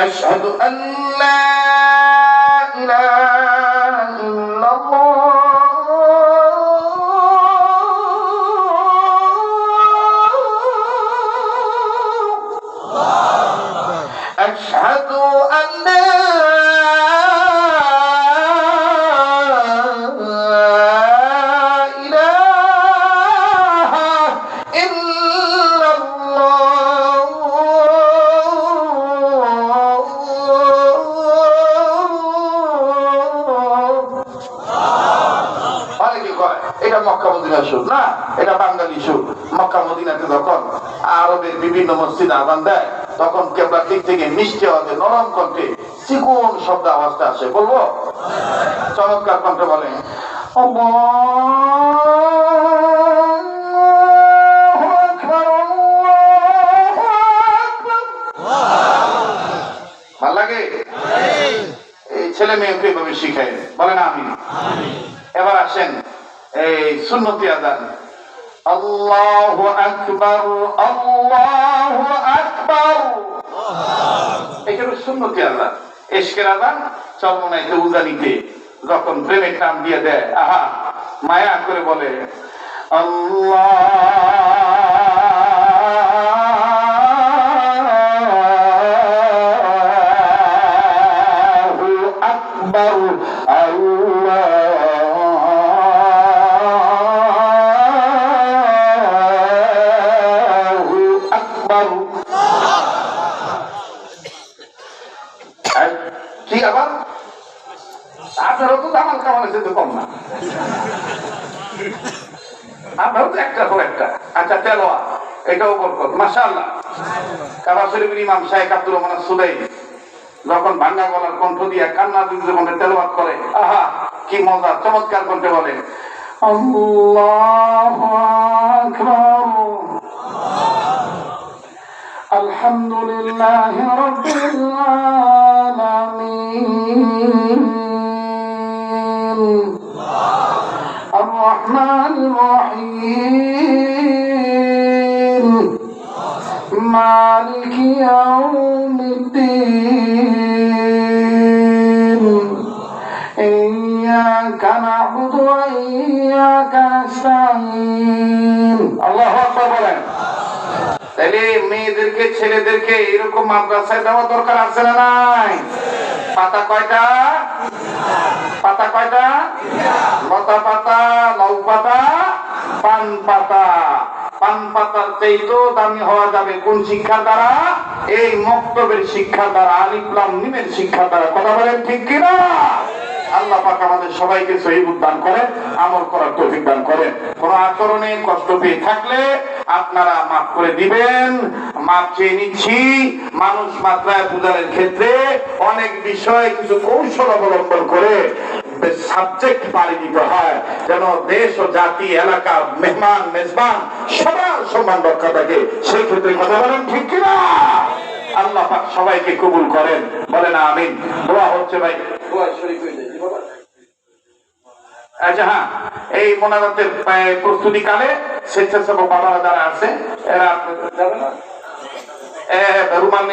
أشهد أن لا إله إلا الله أشهد أن لا إله إلا الله এটা মক্কা মদিনার সুর না, এটা বাঙালি সুর। মক্কা মদিনাতে যখন আরবের বিভিন্ন মসজিদ আযান দেয় তখন কেবলার দিক থেকে মিষ্টি আওয়াজে নরম কণ্ঠে চিকন শব্দ আওয়াজটা আসে। বলবো চমৎকার কণ্ঠে বলেন ভাল লাগে। এই ছেলে মেয়েকে এভাবে শিখায়, বলেন আমিন। এবার আসেন এই সুন্নতি আযান। আল্লাহু আকবার, আল্লাহু আকবার। এখানে সুন্নতি আযান, ইশকের আযান। চরমনাইতে উজানিতে যখন প্রেমের টান দিয়ে দেয়, আহা মায়া করে বলে আল্লাহু আকবার, আল্লাহু আকবার। কি আবার আপনারও তো জামাল কামাল যেতে কম না, আপনারও তো একটার পর একটা। আচ্ছা তেলাওয়াত এটাও বরকত, মাশাআল্লাহ। কাবা শরীফের ইমাম শাইখ আব্দুর রহমান সুদাই যখন ভাঙ্গা গলার কণ্ঠ দিয়ে কান্না বিজে কণ্ঠে তেলাওয়াত করে, আহা কি মজা, চমৎকার কণ্ঠে বলেন আল্লাহু আকবার, আলহামদুলিল্লাহি রাব্বিল আলামিন, আর-রাহমানির রাহিম, মালিকি ইয়াউমিদ্দিন, ইয়্যাকা না'বুদু ওয়া ইয়্যাকা নাস্তাঈন। আল্লাহু আকবার বলেন। তাহলে মেয়েদেরকে ছেলেদেরকে এরকম মাদ্রাসায় দেওয়া দরকার আছে না নাই? পাতা কয়টা? পাতা কয়টা? লতা পাতা, লাউ পাতা, পান পাতা। পান পাতার চাইতেও দামি হওয়া যাবে কোন শিক্ষার দ্বারা? এই মক্তবের শিক্ষার দ্বারা, আলিফ লাম মিমের শিক্ষার দ্বারা। কথা বলেন ঠিক কিনা? আল্লাহ পাক আমাদের সবাইকে সহিহ দান করেন, আমল করার তৌফিক দান করেন। কোন আচরণে কষ্ট পেয়ে থাকলে আপনারা মাফ করে দিবেন। মাফ চেয়ে নিচ্ছি। মানুষ মাত্রায় বুঝানোর ক্ষেত্রে অনেক বিষয় কিছু কৌশল অবলম্বন করে সাবজেক্ট পাড়ি দিতে হয়, যেন দেশ ও জাতি, এলাকা, মেহমান মেজবান সবার সম্মান রক্ষা থাকে। সেই ক্ষেত্রে কথা বলেন ঠিক কিনা? আল্লাহ পাক সবাইকে কবুল করেন, বলেন আমিন। দোয়া হচ্ছে ভাই, দোয়া শরীক হয়ে যায়। আচ্ছা হ্যাঁ, এই মোনাজাতের প্রস্তুতি কালে স্বেচ্ছাসেবক বাবারা যারা আছে এরা যাবে না, রুমাল